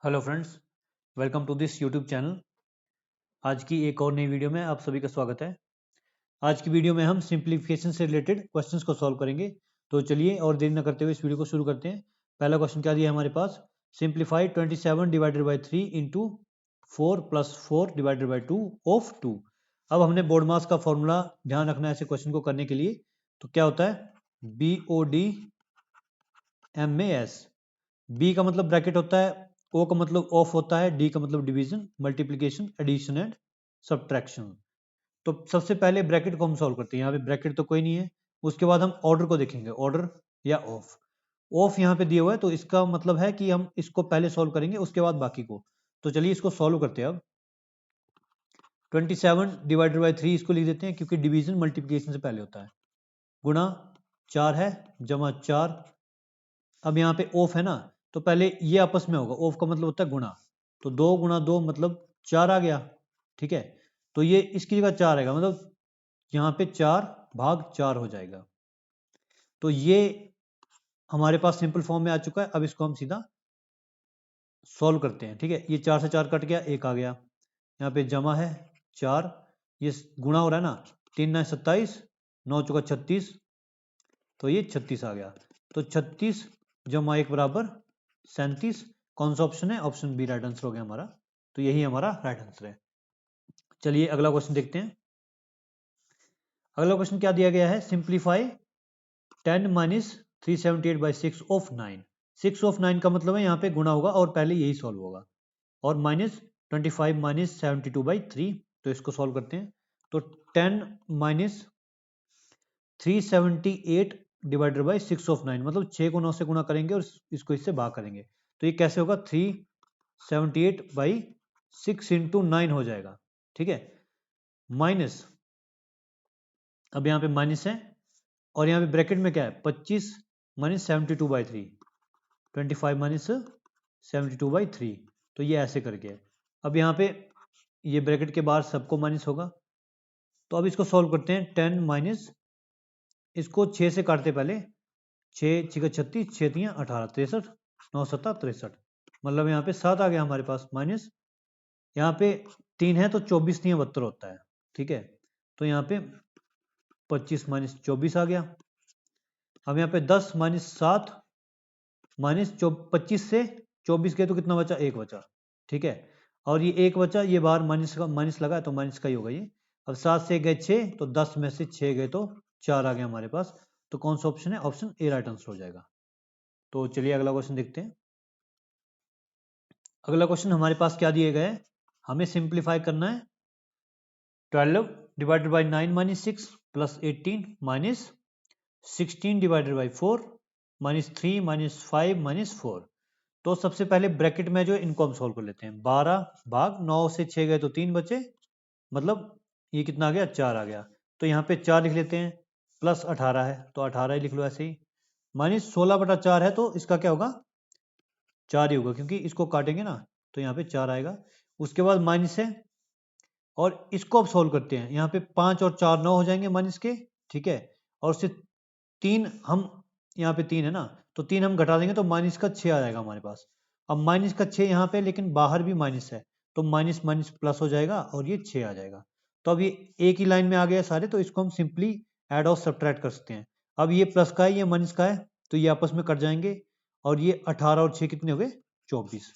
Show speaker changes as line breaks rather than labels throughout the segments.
Hello friends, welcome to this YouTube channel. आज की एक और नई वीडियो में आप सभी का स्वागत है। आज की वीडियो में हम सिंप्लीफिकेशन से रिलेटेड क्वेश्चंस को सॉल्व करेंगे। तो चलिए और देरी न करते हुए इस वीडियो को शुरू करते हैं। पहला क्वेश्चन क्या दिया है हमारे पास, simplify 27 divided by 3 into 4 plus 4 divided by 2 of 2। अब हमने बोर्ड मास का फॉर्मूला ध्यान रखना है ऐसे क्वेश्चन को करने के लिए। तो क्या होता है, BODMAS। बी का मतलब ब्रैकेट होता है, ओ का मतलब ऑफ होता है, डी का मतलब division, multiplication, addition and subtraction. तो सबसे पहले ब्रैकेट को हम सॉल्व करते हैं। यहाँ पे ब्रैकेट तो कोई नहीं है। उसके बाद हम ऑर्डर को देखेंगे, ऑर्डर या ऑफ। ऑफ यहाँ पे दिया हुआ है तो इसका मतलब है कि हम इसको पहले सॉल्व करेंगे उसके बाद बाकी को। तो चलिए इसको सॉल्व करते हैं। अब 27 डिवाइडेड बाई 3 इसको लिख देते हैं क्योंकि डिवीजन मल्टीप्लिकेशन से पहले होता है। गुणा 4 है जमा 4। अब यहाँ पे ऑफ है ना, तो पहले ये आपस में होगा। ऑफ का मतलब होता है गुणा, तो 2 गुणा 2 मतलब 4 आ गया। ठीक है, तो ये इसकी जगह 4 आएगा, मतलब यहाँ पे 4 भाग 4 हो जाएगा। तो ये हमारे पास सिंपल फॉर्म में आ चुका है। अब इसको हम सीधा सॉल्व करते हैं। ठीक है, ये 4 से 4 कट गया, 1 आ गया। यहाँ पे जमा है 4, ये गुणा हो रहा है ना, 3 9 27, 9 चौका 36, तो ये 36 आ गया। तो 36 जमा 1 बराबर 37। कौन सा ऑप्शन है? ऑप्शन बी राइट आंसर हो गया हमारा। तो यही हमारा राइट आंसर है। चलिए अगला क्वेश्चन देखते हैं। अगला क्वेश्चन क्या दिया गया है, simplify 10 minus 378 by 6 of 9। 6 of 9 का मतलब है यहाँ पे गुणा होगा और पहले यही सॉल्व होगा। और माइनस 25 माइनस 72 बाई 3। तो इसको सॉल्व करते हैं। तो 10 माइनस 378 डिवाइडेड बाई 6 ऑफ 9, मतलब 6 को 9 से गुणा करेंगे और इसको इससे भाग करेंगे। तो ये कैसे होगा, 378 बाई 6 इंटू 9 हो जाएगा। ठीक है, माइनस, अब यहाँ पे माइनस है और यहाँ पे ब्रैकेट में क्या है, 25 माइनस 72 बाई 3, 25 माइनस 72 बाई 3। तो ये ऐसे करके है। अब यहाँ पे ये ब्रैकेट के बाहर सबको माइनस होगा। तो अब इसको सॉल्व करते हैं। 10 माइनस, इसको 6 से काटते पहले, 6 6 36, 6 3 18, 63, 9 7 63, मतलब यहाँ पे 7 आ गया हमारे पास। माइनस यहाँ पे 3 है तो 24 3 72 होता है। ठीक है, तो यहाँ पे 25 माइनस 24 आ गया। अब यहाँ पे 10 माइनस 7 माइनस 25 से 24 गए तो कितना बचा, 1 बचा। ठीक है, और ये 1 बचा, ये बाहर माइनस का माइनस लगा है तो माइनस का ही होगा ये। अब 7 से गए 6, तो 10 में से 6 गए तो 4 आ गया हमारे पास। तो कौन सा ऑप्शन है, ऑप्शन ए राइट आंसर हो जाएगा। तो चलिए अगला क्वेश्चन देखते हैं। अगला क्वेश्चन हमारे पास क्या दिए गए, हमें सिंप्लीफाई करना है 12 divided by 9 minus 6 plus 18 minus 16 divided by 4 minus 3 minus 5 minus 4। तो सबसे पहले ब्रैकेट में जो इनको हम सॉल्व कर लेते हैं। 12 भाग 9 से 6 गए तो 3 बचे, मतलब ये कितना आ गया, 4 आ गया। तो यहाँ पे 4 लिख लेते हैं, प्लस 18 है तो 18 ही लिख लो ऐसे ही। माइनस 16/4 है तो इसका क्या होगा, 4 ही होगा क्योंकि इसको काटेंगे ना, तो यहाँ पे 4 आएगा। उसके बाद माइनस है और इसको अब सॉल्व करते हैं। यहाँ पे 5 और 4 9 हो जाएंगे माइनस के। ठीक है, और उससे 3 हम, यहाँ पे 3 है ना, तो 3 हम घटा देंगे तो माइनस का 6 आ जाएगा हमारे पास। अब माइनस का 6 यहाँ पे, लेकिन बाहर भी माइनस है तो माइनस माइनस प्लस हो जाएगा और ये 6 आ जाएगा। तो अब ये एक ही लाइन में आ गया सारे, तो इसको हम सिंपली ऐड और सब्ट्रैक्ट कर सकते हैं। अब ये प्लस का है, ये माइनस का है, तो ये आपस में कट जाएंगे और ये 18 और 6 कितने हो गए, 24।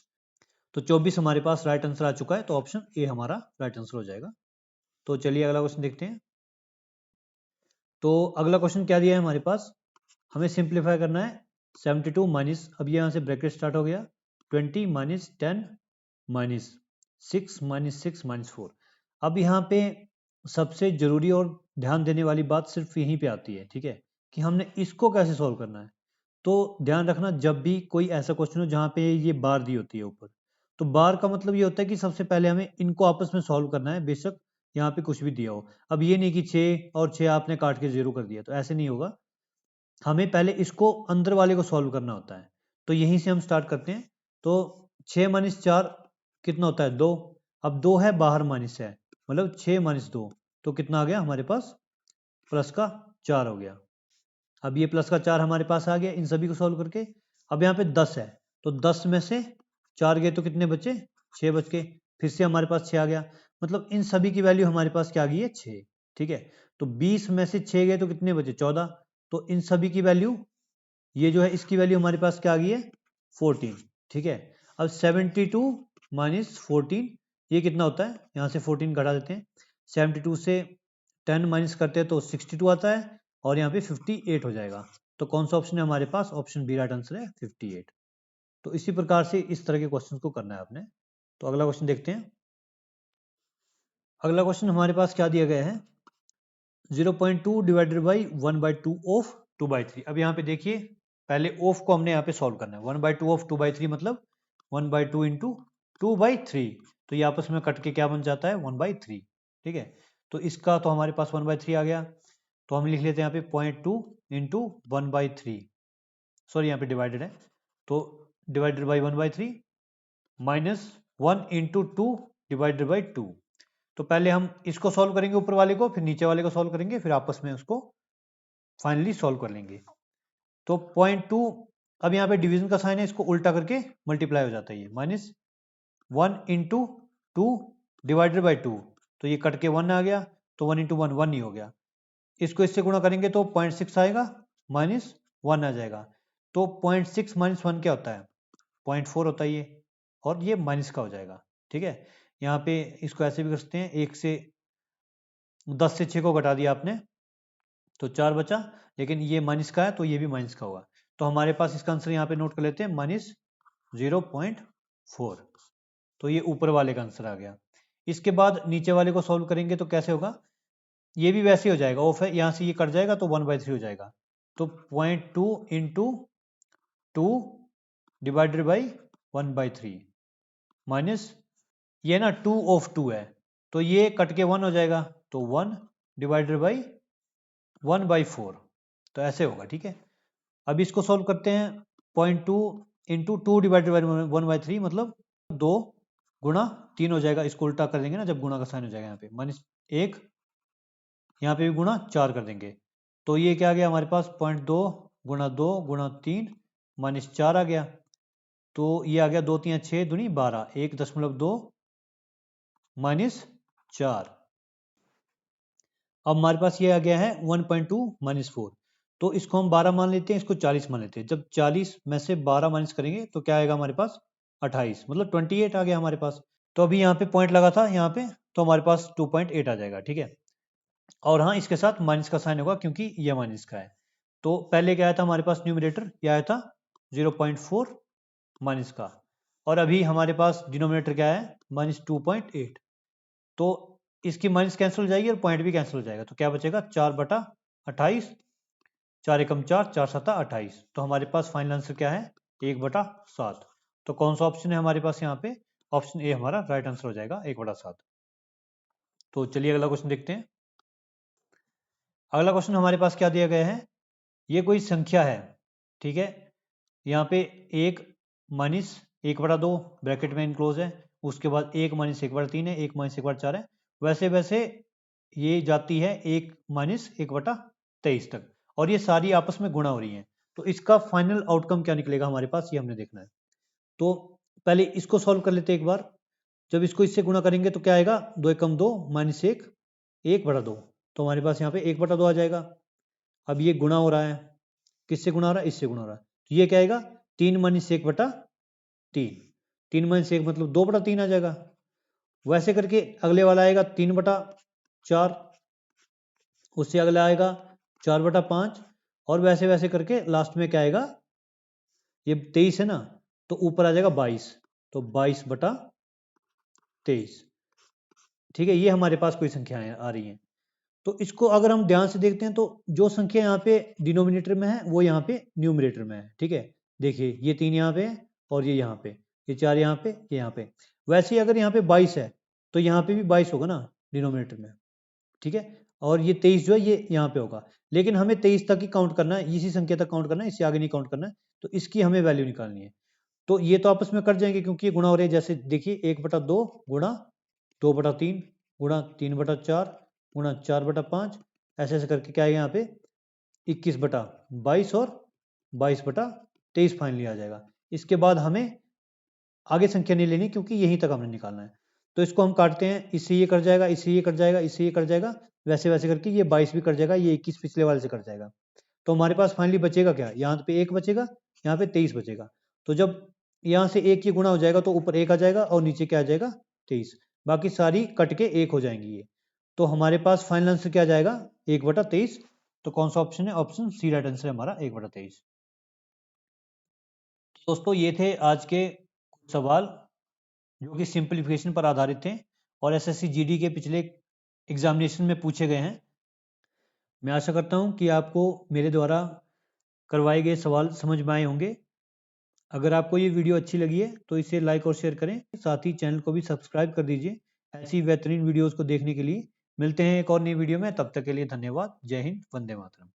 तो 24 हमारे पास राइट आंसर आ चुका है। तो ऑप्शन ए हमारा राइट आंसर हो जाएगा। तो चलिए अगला क्वेश्चन देखते हैं। तो अगला क्वेश्चन क्या दिया है हमारे पास, हमें सिंप्लीफाई करना है 72 माइनस, अब ये यहाँ से ब्रैकेट स्टार्ट हो गया, 20 माइनस 10 माइनस 6 माइनस 6 माइनस 4। अब यहाँ पे सबसे जरूरी और ध्यान देने वाली बात सिर्फ यहीं पे आती है। ठीक है, कि हमने इसको कैसे सॉल्व करना है। तो ध्यान रखना, जब भी कोई ऐसा क्वेश्चन हो जहाँ पे ये बार दी होती है ऊपर, तो बार का मतलब ये होता है कि सबसे पहले हमें इनको आपस में सॉल्व करना है, बेशक यहाँ पे कुछ भी दिया हो। अब ये नहीं कि 6 और 6 आपने काट के 0 कर दिया, तो ऐसे नहीं होगा। हमें पहले इसको अंदर वाले को सॉल्व करना होता है। तो यहीं से हम स्टार्ट करते हैं। तो 6 माइनस 4 कितना होता है, 2। अब 2 है बाहर माइनस है, मतलब 6 माइनस 2, तो कितना आ गया हमारे पास, प्लस का 4 हो गया। अब ये प्लस का 4 हमारे पास आ गया इन सभी को सॉल्व करके। अब यहाँ पे 10 है तो 10 में से 4 गए तो कितने बचे, 6 बच के, फिर से हमारे पास 6 आ गया, मतलब इन सभी की वैल्यू हमारे पास क्या आ गई है, 6। ठीक है, तो 20 में से 6 गए तो कितने बचे, 14। तो इन सभी की वैल्यू, ये जो है इसकी वैल्यू हमारे पास क्या आ गई है, 14। ठीक है, अब 72 माइनस 14 ये कितना होता है, यहाँ से 14 घटा देते हैं, 72 से 10 माइनस करते हैं तो 62 आता है, और यहाँ पे 58 हो जाएगा। तो कौन सा ऑप्शन है हमारे पास, ऑप्शन बी राइट आंसर है, 58। तो इसी प्रकार से इस तरह के क्वेश्चन को करना है आपने। तो अगला क्वेश्चन देखते हैं। अगला क्वेश्चन हमारे पास क्या दिया गया है, 0.2 डिवाइडेड बाई 1/2 ऑफ 2/3। अब यहाँ पे देखिए, पहले ऑफ को हमने यहाँ पे सॉल्व करना है। 1/2 ऑफ 2/3 मतलब 1/2 इंटू 2/3, तो ये आपस में कट के क्या बन जाता है, 1/3। ठीक है, तो इसका तो हमारे पास 1/3 आ गया, तो हम लिख लेते हैं यहाँ पे 0.2 इंटू 1/3, सॉरी यहाँ पे डिवाइडेड है, तो divided by 1/3 minus 1 into 2 divided by 2। तो पहले हम इसको सॉल्व करेंगे ऊपर वाले को, फिर नीचे वाले को सॉल्व करेंगे, फिर आपस में उसको फाइनली सॉल्व कर लेंगे। तो 0.2, अब यहाँ पे डिवीजन का साइन है, इसको उल्टा करके मल्टीप्लाई हो जाता है, ये माइनस 1 इंटू 2 डिवाइडेड बाई 2, तो ये कट के 1 आ गया, तो 1 इंटू 1 1 ही हो गया। इसको इससे गुणा करेंगे तो 0.6 आएगा, माइनस 1 आ जाएगा। तो 0.6 माइनस 1 क्या होता है, 0.4 होता है ये, और ये माइनस का हो जाएगा। ठीक है, यहाँ पे इसको ऐसे भी कर सकते हैं, 1 से 10 से 6 को घटा दिया आपने तो 4 बचा, लेकिन ये माइनस का है तो ये भी माइनस का होगा। तो हमारे पास इसका आंसर यहाँ पे नोट कर लेते हैं, माइनस 0.4। तो ये ऊपर वाले का आंसर आ गया। इसके बाद नीचे वाले को सॉल्व करेंगे तो कैसे होगा, ये भी वैसे ही हो जाएगा, ऑफ है, यहाँ से ये कट जाएगा तो 1/3 हो जाएगा। तो 0.2 इंटू 2 डिवाइडेड बाई 1/3 माइनस, ये ना 2 ऑफ 2 है, तो ये कट के 1 हो जाएगा, तो 1 डिवाइडेड बाई 1/4, तो ऐसे होगा। ठीक है, अब इसको सॉल्व करते हैं, 0.2 इंटू 2 डिवाइडेड बाई 1/3 मतलब 2 गुणा 3 हो जाएगा, इसको उल्टा कर देंगे ना जब गुणा का साइन हो जाएगा, यहाँ पे माइनस 1, यहाँ पे भी गुणा 4 कर देंगे, तो ये क्या आ गया हमारे पास, 0.2 गुणा 2 गुणा 3 माइनस 4 आ गया, तो ये आ गया 2 3 6 दूनी 12, 1.2 माइनस 4। अब हमारे पास ये आ गया है 1.2 माइनस 4, तो इसको हम 12 मान लेते हैं, इसको 40 मान लेते हैं। जब 40 में से 12 माइनस करेंगे तो क्या आएगा हमारे पास, 28, मतलब 28 आ गया हमारे पास। तो अभी यहाँ पे पॉइंट लगा था यहाँ पे, तो हमारे पास 2.8 आ जाएगा। ठीक है, और हाँ इसके साथ माइनस का साइन होगा क्योंकि ये माइनस का है। तो पहले क्या आया था हमारे पास, न्यूमरेटर क्या आया था, 0.4 माइनस का, और अभी हमारे पास डिनोमिनेटर क्या है, माइनस 2.8। तो इसकी माइनस कैंसिल हो जाएगी और पॉइंट भी कैंसिल हो जाएगा, तो क्या बचेगा, 4/28, 4 एकम 4, 4 7 28। तो हमारे पास फाइनल आंसर क्या है, 1/7। तो कौन सा ऑप्शन है हमारे पास यहाँ पे, ऑप्शन ए हमारा राइट आंसर हो जाएगा, 1/7। तो चलिए अगला क्वेश्चन देखते हैं। अगला क्वेश्चन हमारे पास क्या दिया गया है, ये कोई संख्या है। ठीक है, यहाँ पे 1 माइनस 1/2 ब्रैकेट में इनक्लोज है, उसके बाद 1 माइनस 1/3 है, 1 माइनस 1/4 है, वैसे वैसे ये जाती है 1 माइनस 1/23 तक, और ये सारी आपस में गुणा हो रही हैं। तो इसका फाइनल आउटकम क्या निकलेगा हमारे पास, ये हमने देखना है। तो पहले इसको सॉल्व कर लेते हैं एक बार। जब इसको इससे गुणा करेंगे तो क्या आएगा, 2 एकम 2 माइनस 1, 1/2, तो हमारे पास यहाँ पे 1/2 आ जाएगा। अब ये गुणा हो रहा है, किससे गुणा हो रहा है, इससे गुणा हो रहा है, तो ये क्या आएगा, 3 माइनस 1/3, 3 माइनस 1 मतलब 2/3 आ जाएगा। वैसे करके अगले वाला आएगा 3/4, उससे अगला आएगा 4/5, और वैसे वैसे करके लास्ट में क्या आएगा, ये 23 है ना, तो ऊपर आ जाएगा 22, तो 22/23। ठीक है, ये हमारे पास कोई संख्याएं आ रही हैं। तो इसको अगर हम ध्यान से देखते हैं तो जो संख्या यहाँ पे डिनोमिनेटर में है वो यहाँ पे न्यूमरेटर में है। ठीक है, देखिए ये 3 यहाँ पे है और ये यहाँ पे, ये 4 यहाँ पे, ये यहाँ पे। वैसे ही अगर यहाँ पे 22 है तो यहाँ पे भी 22 होगा ना डिनोमिनेटर में। ठीक है, और ये 23 जो है ये यहाँ पे होगा, लेकिन हमें 23 तक ही काउंट करना है, इसी संख्या तक काउंट करना है, इससे आगे नहीं काउंट करना है। तो इसकी हमें वैल्यू निकालनी है। तो ये तो आपस में कट जाएंगे क्योंकि ये गुणा हो रहे हैं। जैसे देखिए 1/2 गुणा 2/3 गुणा 3/4 गुणा 4/5, ऐसे ऐसे करके क्या आएगा यहाँ पे 21/22 और 22/23 फाइनली आ जाएगा। इसके बाद हमें आगे संख्या नहीं लेनी क्योंकि यहीं तक हमने निकालना है। तो इसको हम काटते हैं, इससे ये कट जाएगा, इससे ये कट जाएगा, इससे ये कट जाएगा, वैसे वैसे करके ये 22 भी कट जाएगा, ये 21 पिछले वाले से कट जाएगा। तो हमारे पास फाइनली बचेगा क्या, यहाँ पे 1 बचेगा, यहाँ पे 23 बचेगा। तो जब यहाँ से 1 की गुणा हो जाएगा तो ऊपर 1 आ जाएगा और नीचे क्या आ जाएगा 23। बाकी सारी कट के 1 हो जाएंगी ये। तो हमारे पास फाइनल आंसर क्या आ जाएगा 1/23। तो कौन सा ऑप्शन है, ऑप्शन सी राइट आंसर है हमारा 1/23। दोस्तों ये थे आज के सवाल जो कि सिंप्लीफिकेशन पर आधारित थे और एसएससी जीडी के पिछले एग्जामिनेशन में पूछे गए हैं। मैं आशा करता हूं कि आपको मेरे द्वारा करवाए गए सवाल समझ में आए होंगे। अगर आपको ये वीडियो अच्छी लगी है तो इसे लाइक और शेयर करें, साथ ही चैनल को भी सब्सक्राइब कर दीजिए ऐसी बेहतरीन वीडियोस को देखने के लिए। मिलते हैं एक और नई वीडियो में, तब तक के लिए धन्यवाद। जय हिंद, वंदे मातरम।